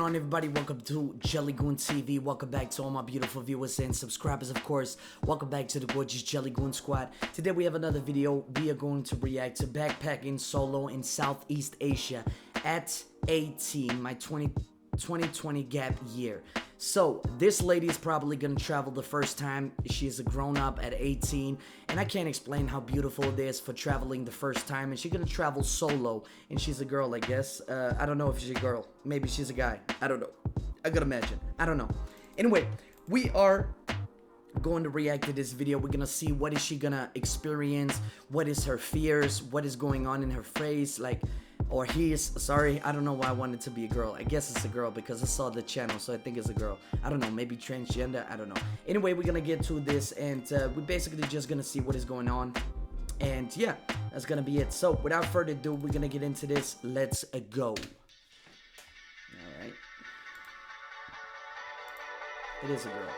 going on, everybody? Welcome to JellyGoonTv. Welcome back to all my beautiful viewers and subscribers, of course. Welcome back to the gorgeous JellyGoon squad. Today we have another video. We are going to react to backpacking solo in Southeast Asia at 18, my 2020 gap year. So this lady is probably gonna travel the first time. She is a grown-up at 18, and I can't explain how beautiful it is for traveling the first time. And she's gonna travel solo, and she's a girl, I guess. I don't know if she's a girl. Maybe she's a guy. I don't know. I gotta imagine. I don't know. Anyway, we are going to react to this video. We're gonna see what is she gonna experience, what is her fears, what is going on in her face, like, or he is, sorry, I don't know why I wanted to be a girl. I guess it's a girl because I saw the channel, so I think it's a girl. I don't know, maybe transgender, I don't know. Anyway, we're gonna get to this, and we're basically just gonna see what is going on. And yeah, that's gonna be it. So without further ado, we're gonna get into this. Let's go. Alright. It is a girl.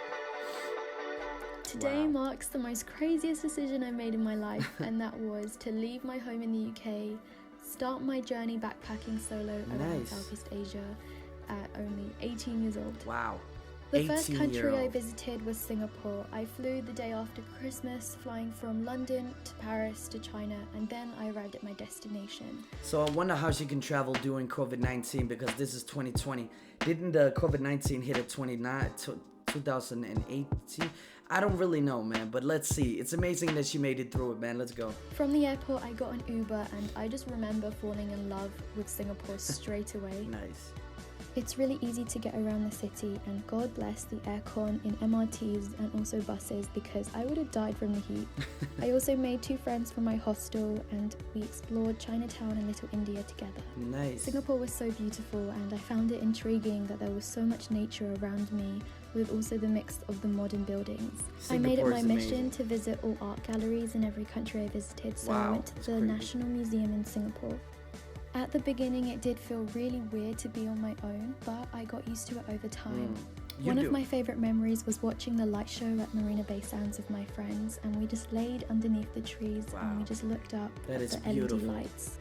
Today marks the most craziest decision I made in my life, and that was to leave my home in the UK, start my journey backpacking solo around Southeast Asia at only 18 years old. Wow. The first country I visited was Singapore. I flew the day after Christmas, flying from London to Paris to China, and then I arrived at my destination. So I wonder how she can travel during COVID-19, because this is 2020. Didn't the COVID-19 hit at 2018? I don't really know, man, but let's see. It's amazing that she made it through it, man. Let's go. From the airport, I got an Uber, and I just remember falling in love with Singapore straight away. Nice. It's really easy to get around the city, and God bless the aircon in MRTs and also buses, because I would have died from the heat. I also made 2 friends from my hostel, and we explored Chinatown and Little India together. Nice. Singapore was so beautiful, and I found it intriguing that there was so much nature around me, with also the mix of the modern buildings. I made it my mission to visit all art galleries in every country I visited, so I went to the National Museum in Singapore. At the beginning, it did feel really weird to be on my own, but I got used to it over time. One of my favorite memories was watching the light show at Marina Bay Sands with my friends, and we just laid underneath the trees and we just looked up at the LED lights.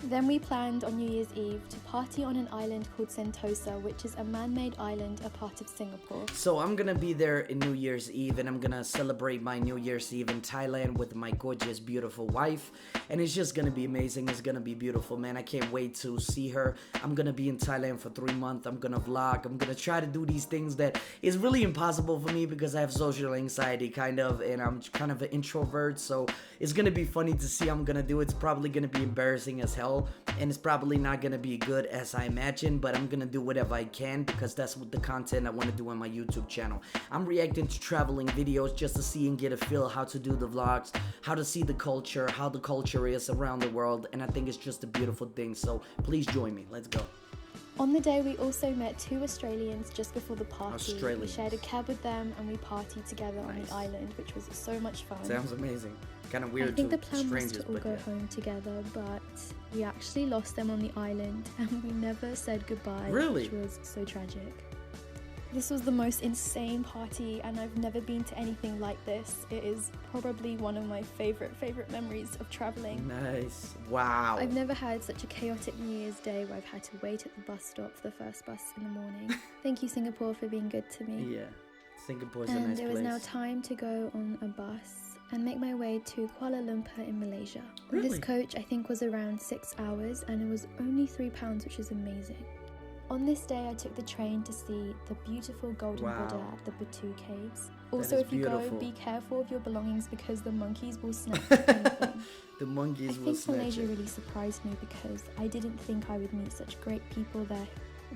Then we planned on New Year's Eve to party on an island called Sentosa, which is a man-made island, a part of Singapore. So I'm gonna be there in New Year's Eve, and I'm gonna celebrate my New Year's Eve in Thailand with my gorgeous, beautiful wife. And it's just gonna be amazing. It's gonna be beautiful, man. I can't wait to see her. I'm gonna be in Thailand for 3 months. I'm gonna vlog. I'm gonna try to do these things that is really impossible for me because I have social anxiety, kind of, and I'm kind of an introvert. So it's gonna be funny to see how I'm gonna do it. It's probably gonna be embarrassing as hell, and it's probably not gonna be good as I imagine, but I'm gonna do whatever I can because that's what the content I want to do on my YouTube channel. I'm reacting to traveling videos just to see and get a feel how to do the vlogs, how to see the culture, how the culture is around the world, and I think it's just a beautiful thing. So please join me. Let's go. On the day, we also met 2 Australians just before the party. We shared a cab with them, and we partied together on the island, which was so much fun. Sounds amazing. Kind of weird. I think the plan was to all go home together, but we actually lost them on the island, and we never said goodbye, which was so tragic. This was the most insane party, and I've never been to anything like this. It is probably one of my favorite memories of traveling. Nice. Wow. I've never had such a chaotic New Year's Day where I've had to wait at the bus stop for the first bus in the morning. Thank you, Singapore, for being good to me. Yeah, Singapore's a nice place. And it was now time to go on a bus and make my way to Kuala Lumpur in Malaysia. This coach, I think, was around 6 hours, and it was only £3, which is amazing. On this day, I took the train to see the beautiful Golden Buddha at the Batu Caves. Also, if you go, be careful of your belongings because the monkeys will snatch anything. The monkeys will snatch. I think Malaysia really surprised me because I didn't think I would meet such great people there.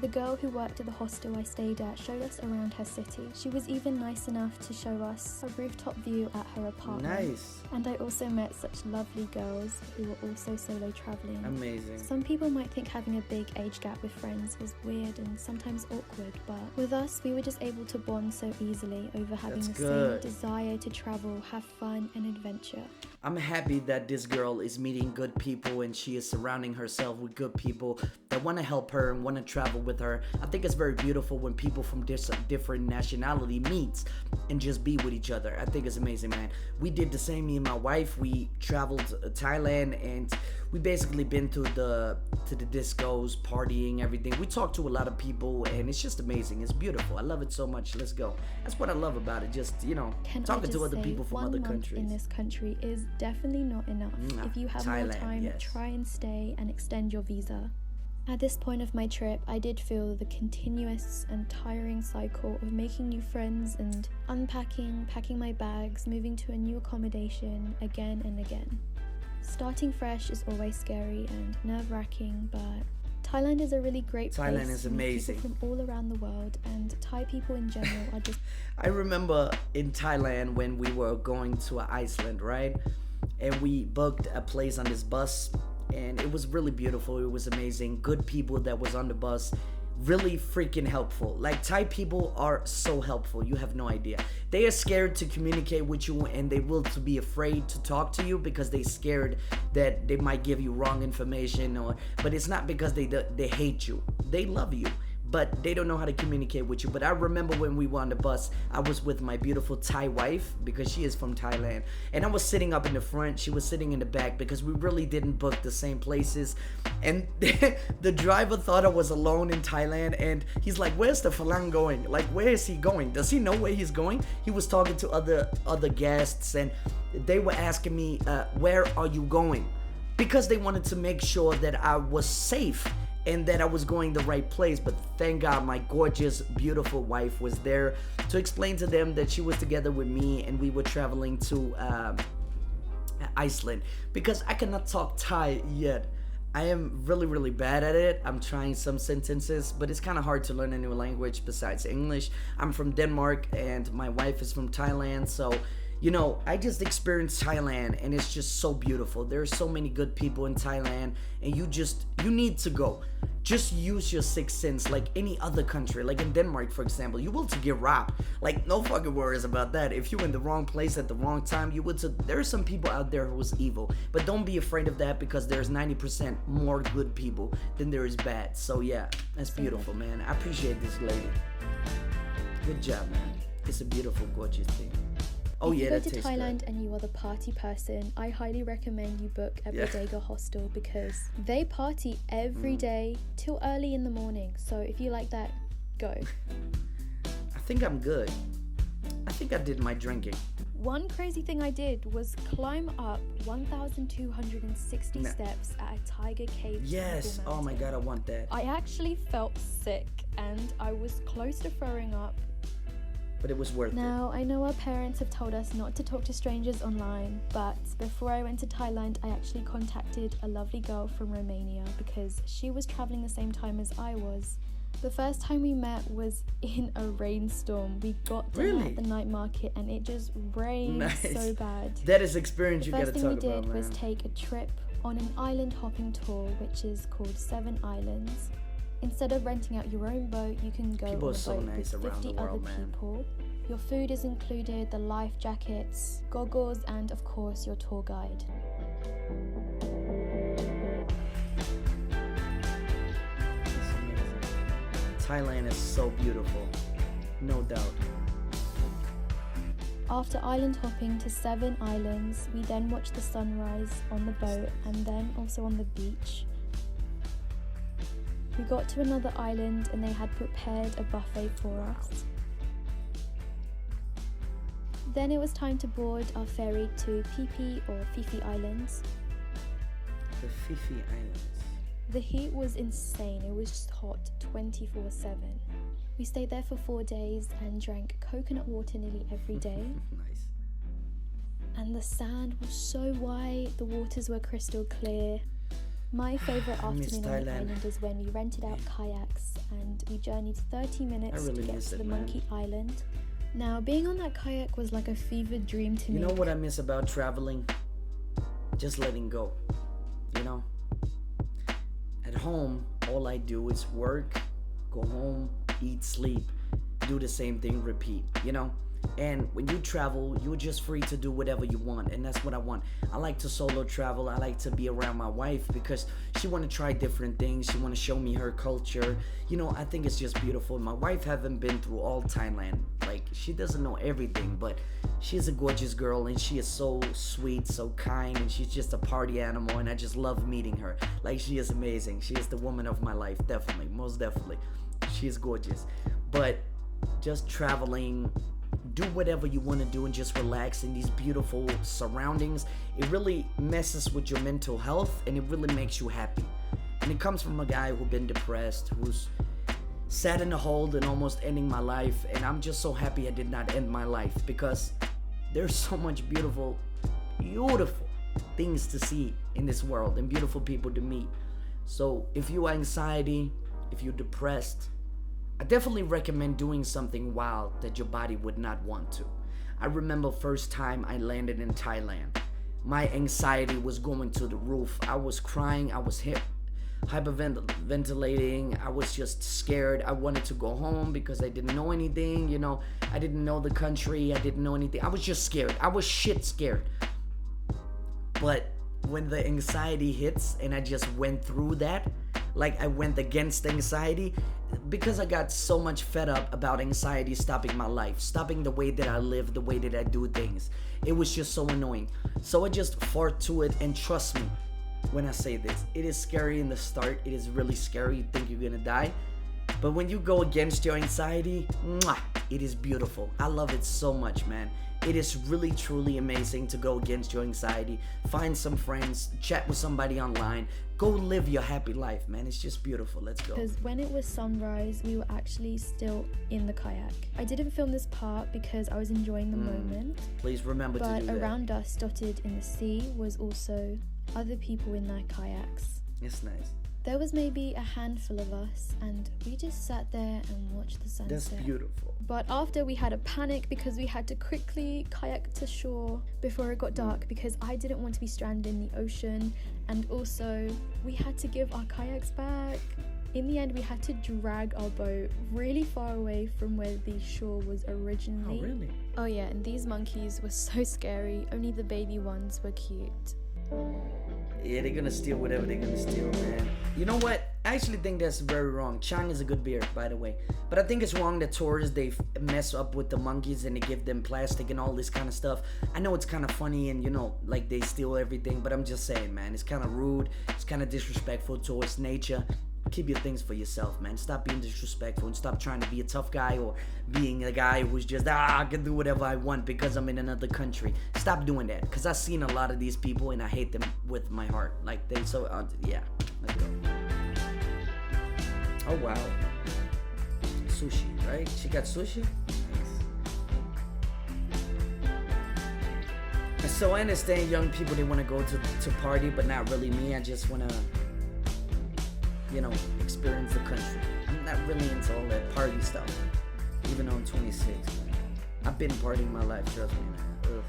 The girl who worked at the hostel I stayed at showed us around her city. She was even nice enough to show us a rooftop view at her apartment. Nice. And I also met such lovely girls who were also solo traveling. Amazing. Some people might think having a big age gap with friends is weird and sometimes awkward, but with us, we were just able to bond so easily over having the same desire to travel, have fun and adventure. I'm happy that this girl is meeting good people and she is surrounding herself with good people that want to help her and want to travel with her. I think it's very beautiful when people from different nationality meets and just be with each other. I think it's amazing, man. We did the same, me and my wife. We traveled to Thailand, and we basically been to the discos, partying, everything. We talked to a lot of people, and it's just amazing. It's beautiful. I love it so much. Let's go. That's what I love about it. Just, talking to other people from other countries. In this country is definitely not enough. If you have more time, try and stay and extend your visa. At this point of my trip, I did feel the continuous and tiring cycle of making new friends and unpacking, packing my bags, moving to a new accommodation again and again. Starting fresh is always scary and nerve-wracking, but Thailand is a really great place. Thailand is amazing. People from all around the world, and Thai people in general are just... I remember in Thailand when we were going to Iceland, right? And we booked a place on this bus, and it was really beautiful. It was amazing. Good people that was on the bus. Really freaking helpful. Like, Thai people are so helpful. You have no idea. They are scared to communicate with you, and they will to be afraid to talk to you because they scared that they might give you wrong information, but it's not because they hate you. They love you, but they don't know how to communicate with you. But I remember when we were on the bus, I was with my beautiful Thai wife because she is from Thailand, and I was sitting up in the front, she was sitting in the back because we really didn't book the same places. And the driver thought I was alone in Thailand, and he's like, where's the Falang going? Like, where is he going? Does he know where he's going? He was talking to other guests, and they were asking me, where are you going? Because they wanted to make sure that I was safe and that I was going the right place. But thank God my gorgeous, beautiful wife was there to explain to them that she was together with me and we were traveling to Iceland. Because I cannot talk Thai yet. I am really, really bad at it. I'm trying some sentences, but it's kind of hard to learn a new language besides English. I'm from Denmark and my wife is from Thailand, so I just experienced Thailand, and it's just so beautiful. There are so many good people in Thailand, and you need to go. Just use your sixth sense like any other country. Like in Denmark, for example, you will to get robbed. Like, no fucking worries about that. If you're in the wrong place at the wrong time, there are some people out there who's evil. But don't be afraid of that, because there's 90% more good people than there is bad. So yeah, that's beautiful, man. I appreciate this lady. Good job, man. It's a beautiful, gorgeous thing. If you go to Thailand and you are the party person, I highly recommend you book a bodega hostel, because they party every day till early in the morning. So if you like that, go. I think I'm good. I think I did my drinking. One crazy thing I did was climb up 1,260 steps at a tiger cave. Yes, oh my God, I want that. I actually felt sick and I was close to throwing up. But it was worth it. Now, I know our parents have told us not to talk to strangers online, but before I went to Thailand, I actually contacted a lovely girl from Romania because she was traveling the same time as I was. The first time we met was in a rainstorm. We got dinner at the night market and it just rained so bad. That is experience you gotta talk about, man. The first thing we did was take a trip on an island hopping tour, which is called 7 Islands. Instead of renting out your own boat, you can go on a boat with 50 other people. Your food is included, the life jackets, goggles, and of course your tour guide. That's amazing. Thailand is so beautiful, no doubt. After island hopping to 7 islands, we then watched the sunrise on the boat and then also on the beach. We got to another island and they had prepared a buffet for us. Then it was time to board our ferry to Phi or Phi Islands. The Phi Islands. The heat was insane. It was just hot 24/7. We stayed there for 4 days and drank coconut water nearly every day. Nice. And the sand was so white, the waters were crystal clear. My favourite afternoon on the island is when we rented out kayaks and we journeyed 30 minutes to get to the Monkey Island. Now, being on that kayak was like a fevered dream to me. You know what I miss about traveling? Just letting go, At home, all I do is work, go home, eat, sleep, do the same thing, repeat, And when you travel, you're just free to do whatever you want, and that's what I want. I like to solo travel. I like to be around my wife because she want to try different things. She want to show me her culture. You know, I think it's just beautiful. My wife haven't been through all Thailand. Like, she doesn't know everything, but she's a gorgeous girl, and she is so sweet, so kind, and she's just a party animal, and I just love meeting her. Like, she is amazing. She is the woman of my life, definitely, most definitely. She is gorgeous. But just traveling, do whatever you want to do and just relax in these beautiful surroundings. It really messes with your mental health, and it really makes you happy. And it comes from a guy who's been depressed, who's sat in a hole and almost ending my life. And I'm just so happy I did not end my life, because there's so much beautiful things to see in this world and beautiful people to meet. So if you have anxiety, if you're depressed, I definitely recommend doing something wild that your body would not want to. I remember first time I landed in Thailand. My anxiety was going to the roof. I was crying. I was hyperventilating. I was just scared. I wanted to go home because I didn't know anything. You know, I didn't know the country. I didn't know anything. I was just scared. I was shit scared. But when the anxiety hits and I just went through that, like I went against anxiety, because I got so much fed up about anxiety stopping my life, stopping the way that I live, the way that I do things. It was just so annoying. So I just fought to it, and trust me when I say this, it is scary in the start. It is really scary. You think you're gonna die. But when you go against your anxiety, it is beautiful. I love it so much, man. It is really, truly amazing to go against your anxiety. Find some friends, chat with somebody online, go live your happy life, man. It's just beautiful. Let's go. Because when it was sunrise, we were actually still in the kayak. I didn't film this part because I was enjoying the moment. Please remember to do that. But around us, dotted in the sea, was also other people in their kayaks. It's nice. There was maybe a handful of us, and we just sat there and watched the sunset. That's beautiful. But after, we had a panic because we had to quickly kayak to shore before it got dark, because I didn't want to be stranded in the ocean, and also we had to give our kayaks back. In the end, we had to drag our boat really far away from where the shore was originally. Oh, really? Oh yeah, and these monkeys were so scary. Only the baby ones were cute. Yeah, they're gonna steal whatever they're gonna steal, man. You know what? I actually think that's very wrong. Chang is a good beer, by the way. But I think it's wrong that tourists, they mess up with the monkeys and they give them plastic and all this kind of stuff. I know it's kind of funny and, you know, like they steal everything. But I'm just saying, man, it's kind of rude. It's kind of disrespectful towards nature. Keep your things for yourself, man. Stop being disrespectful and stop trying to be a tough guy or being a guy who's just, I can do whatever I want because I'm in another country. Stop doing that, because I've seen a lot of these people and I hate them with my heart. Like, they so, yeah. Let's go. Oh, wow. Sushi, right? She got sushi? Nice. So I understand young people, they want to go to party, but not really me. I just want to, you know, experience the country. I'm not really into all that party stuff, even though I'm 26. I've been partying my life, trust me, man.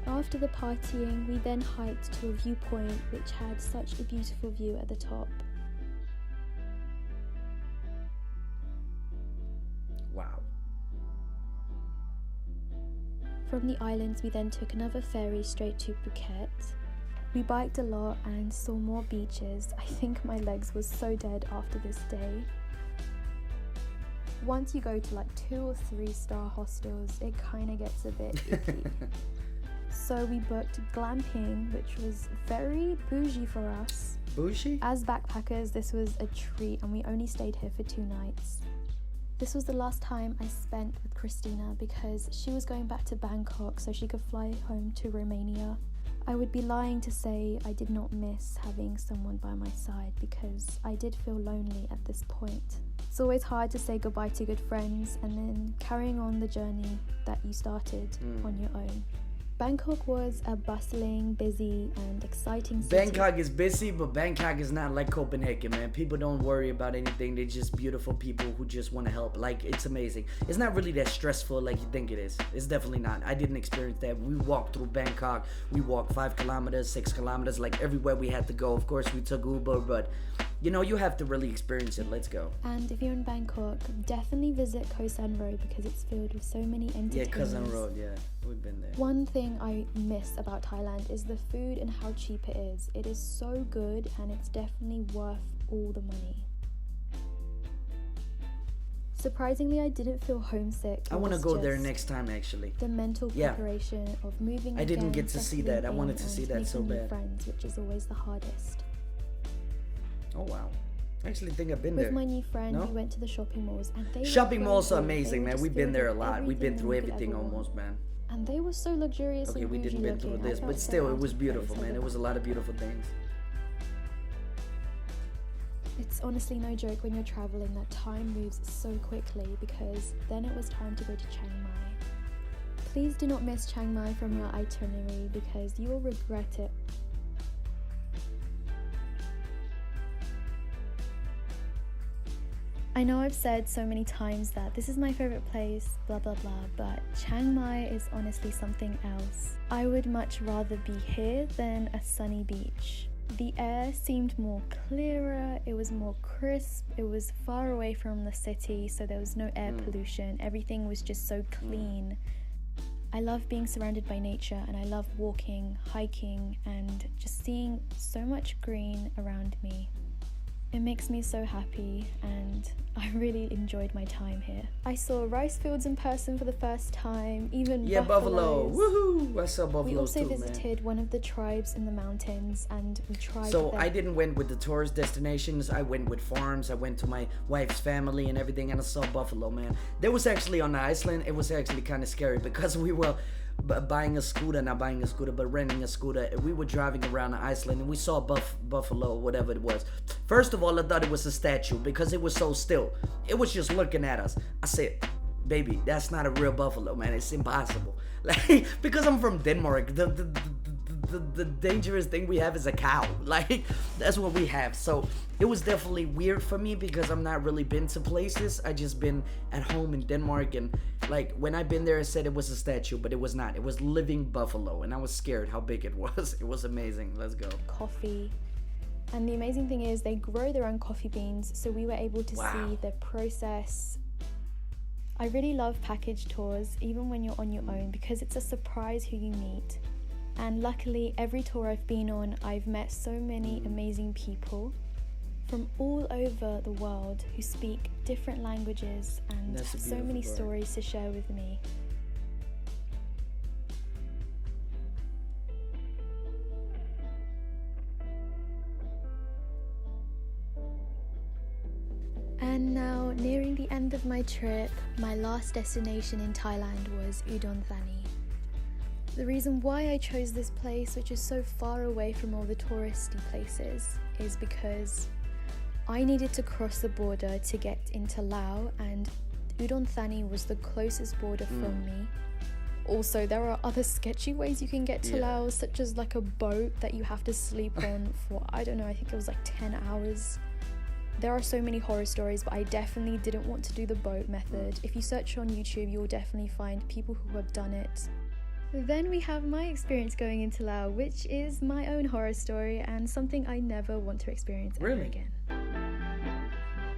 After the partying, we then hiked to a viewpoint which had such a beautiful view at the top. Wow. From the islands, we then took another ferry straight to Phuket. We biked a lot and saw more beaches. I think my legs were so dead after this day. Once you go to like 2 or 3 star hostels, it kind of gets a bit icky. So we booked glamping, which was very bougie for us. Bougie? As backpackers, this was a treat, and we only stayed here for 2 nights. This was the last time I spent with Christina because she was going back to Bangkok so she could fly home to Romania. I would be lying to say I did not miss having someone by my side, because I did feel lonely at this point. It's always hard to say goodbye to good friends and then carrying on the journey that you started on your own. Bangkok was a bustling, busy and exciting city. Bangkok is busy, but Bangkok is not like Copenhagen, man. People don't worry about anything. They're just beautiful people who just want to help. Like, it's amazing. It's not really that stressful like you think it is. It's definitely not. I didn't experience that. We walked through Bangkok. We walked 5 kilometers, 6 kilometers, like everywhere we had to go. Of course, we took Uber, but you know, you have to really experience it. Let's go. And if you're in Bangkok, definitely visit Koh San Road because it's filled with so many entertainers. Yeah, Koh San Road, yeah, we've been there. One thing I miss about Thailand is the food and how cheap it is. It is so good and it's definitely worth all the money. Surprisingly, I didn't feel homesick. I want to go there next time, actually. The mental preparation of moving. I didn't get to see that. I wanted to see that so bad. Friends, which is always the hardest. Oh wow! I actually think I've been there. With my new friend, we went to the shopping malls, and they shopping malls are amazing, man. We've been there a lot. We've been through everything almost, man. And they were so luxurious. Okay, we didn't been through this, but still, it was beautiful, man. It was a lot of beautiful things. It's honestly no joke when you're traveling that time moves so quickly, because then it was time to go to Chiang Mai. Please do not miss Chiang Mai from your itinerary because you will regret it. I know I've said so many times that this is my favorite place, blah blah blah, but Chiang Mai is honestly something else. I would much rather be here than a sunny beach. The air seemed more clearer, it was more crisp, it was far away from the city, so there was no air pollution, everything was just so clean. I love being surrounded by nature, and I love walking, hiking, and just seeing so much green around me. It makes me so happy, and I really enjoyed my time here. I saw rice fields in person for the first time, even buffalo. Woohoo! I saw buffalo too, we also visited one of the tribes in the mountains, and we tried. So I didn't went with the tourist destinations. I went with farms. I went to my wife's family and everything, and I saw buffalo, man. There was actually on the Iceland. It was actually kind of scary because we were not buying a scooter, but renting a scooter. We were driving around Iceland and we saw buffalo, whatever it was. First of all, I thought it was a statue because it was so still. It was just looking at us. I said, baby, that's not a real buffalo, man. It's impossible. Like, because I'm from Denmark, the dangerous thing we have is a cow. Like, that's what we have. So it was definitely weird for me because I'm not really been to places. I just been at home in Denmark, and like when I been there, I said it was a statue, but it was not. It was living buffalo, and I was scared how big it was. It was amazing. Let's go. Coffee. And the amazing thing is they grow their own coffee beans, so we were able to see the process. I really love package tours, even when you're on your own, because it's a surprise who you meet. And luckily, every tour I've been on, I've met so many amazing people from all over the world who speak different languages and have so many stories to share with me. And now, nearing the end of my trip, my last destination in Thailand was Udon Thani. The reason why I chose this place, which is so far away from all the touristy places, is because I needed to cross the border to get into Laos, and Udon Thani was the closest border from me. Also, there are other sketchy ways you can get to Laos, such as like a boat that you have to sleep on for, I don't know, I think it was like 10 hours. There are so many horror stories, but I definitely didn't want to do the boat method. If you search on YouTube, you'll definitely find people who have done it. Then we have my experience going into Laos, which is my own horror story and something I never want to experience ever again.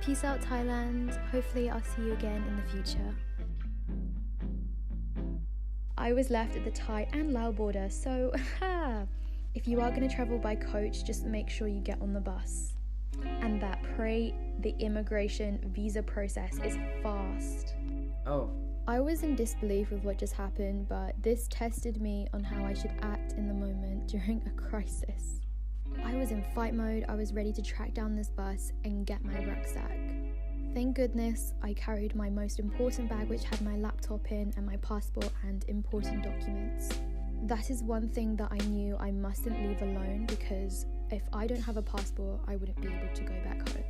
Peace out, Thailand. Hopefully I'll see you again in the future. I was left at the Thai and Lao border, so if you are going to travel by coach, just make sure you get on the bus. And that pray the immigration visa process is fast. Oh. I was in disbelief with what just happened, but this tested me on how I should act in the moment during a crisis. I was in fight mode. I was ready to track down this bus and get my rucksack. Thank goodness I carried my most important bag, which had my laptop in and my passport and important documents. That is one thing that I knew I mustn't leave alone, because if I don't have a passport, I wouldn't be able to go back home.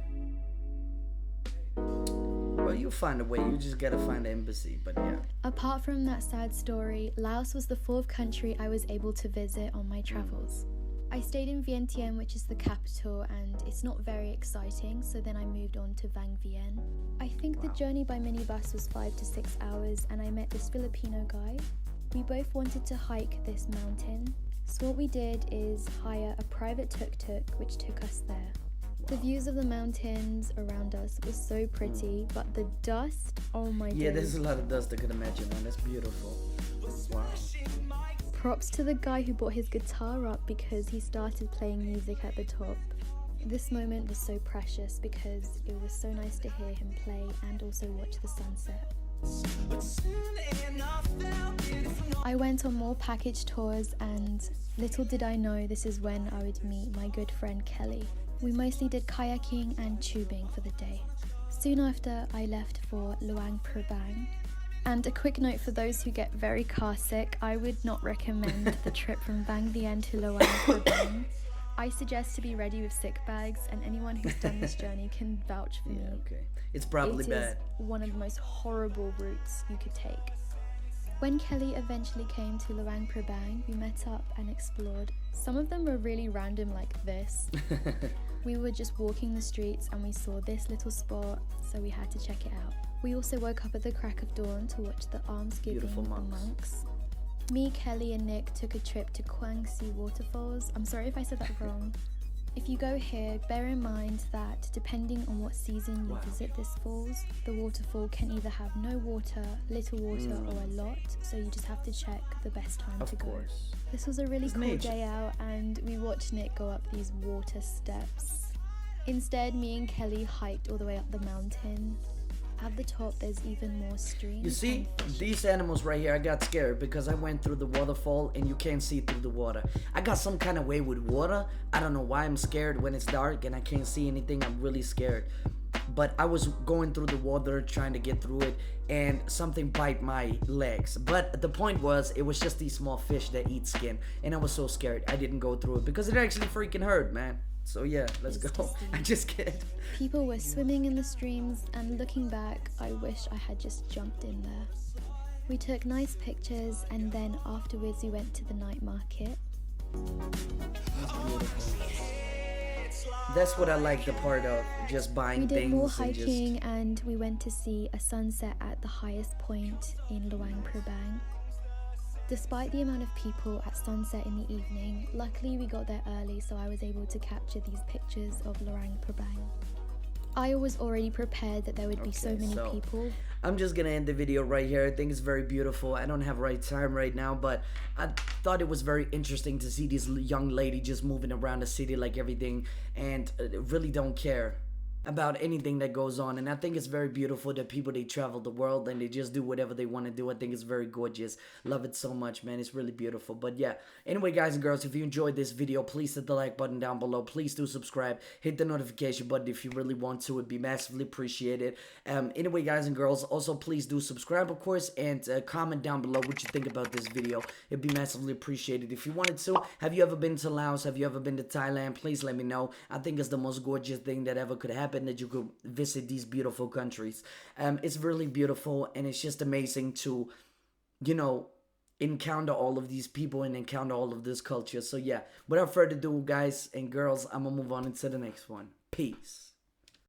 Well, you'll find a way. You just gotta find the embassy, but yeah. Apart from that sad story, Laos was the 4th country I was able to visit on my travels. I stayed in Vientiane, which is the capital, and it's not very exciting, so then I moved on to Vang Vieng. I think the journey by minibus was 5 to 6 hours, and I met this Filipino guy. We both wanted to hike this mountain, so what we did is hire a private tuk-tuk which took us there. The views of the mountains around us was so pretty, but the dust, oh my Yeah, days. there's a lot of dust I could imagine, man. That's beautiful. Wow. Props to the guy who brought his guitar up because he started playing music at the top. This moment was so precious because it was so nice to hear him play and also watch the sunset. I went on more package tours, and little did I know this is when I would meet my good friend Kelly. We mostly did kayaking and tubing for the day. Soon after, I left for Luang Prabang. And a quick note for those who get very car sick, I would not recommend the trip from Bang Vian to Luang Prabang. I suggest to be ready with sick bags, and anyone who's done this journey can vouch for me. Okay. It's probably bad. It is one of the most horrible routes you could take. When Kelly eventually came to Luang Prabang, we met up and explored. Some of them were really random like this. We were just walking the streets and we saw this little spot, so we had to check it out. We also woke up at the crack of dawn to watch the almsgiving of the monks. Me, Kelly and Nick took a trip to Kwangsi Waterfalls. I'm sorry if I said that wrong. If you go here, bear in mind that depending on what season you visit this falls, the waterfall can either have no water, little water or a lot, so you just have to check the best time to go. This was a really cool day out, and we watched Nick go up these water steps. Instead, me and Kelly hiked all the way up the mountain. At the top, there's even more streams. You see, these animals right here, I got scared because I went through the waterfall and you can't see through the water. I got some kind of way with water. I don't know why I'm scared when it's dark and I can't see anything. I'm really scared. But I was going through the water trying to get through it, and something bite my legs. But the point was, it was just these small fish that eat skin, and I was so scared I didn't go through it because it actually freaking hurt, man. So yeah, let's go. I just kidding. People were swimming in the streams, and looking back, I wish I had just jumped in there. We took nice pictures, and then afterwards we went to the night market. That's beautiful. That's what I like, the part of just buying things. We did more hiking, and we went to see a sunset at the highest point in Luang Prabang. Despite the amount of people at sunset in the evening, luckily we got there early, so I was able to capture these pictures of Luang Prabang. I was already prepared that there would be so many people. I'm just gonna end the video right here. I think it's very beautiful. I don't have right time right now, but I thought it was very interesting to see this young lady just moving around the city like everything, and really don't care about anything that goes on. And I think it's very beautiful that people, they travel the world and they just do whatever they want to do. I think it's very gorgeous. Love it so much, man. It's really beautiful. But yeah, anyway, guys and girls, if you enjoyed this video, please hit the like button down below. Please do subscribe, hit the notification button if you really want to. It'd be massively appreciated. Anyway, guys and girls, also please do subscribe, of course, and comment down below what you think about this video. It'd be massively appreciated. If you wanted to, have you ever been to Laos? Have you ever been to Thailand? Please let me know. I think it's the most gorgeous thing that ever could happen, that you could visit these beautiful countries. It's really beautiful, and it's just amazing to, you know, encounter all of these people and encounter all of this culture. So yeah, without further ado, guys and girls, I'm gonna move on into the next one. Peace.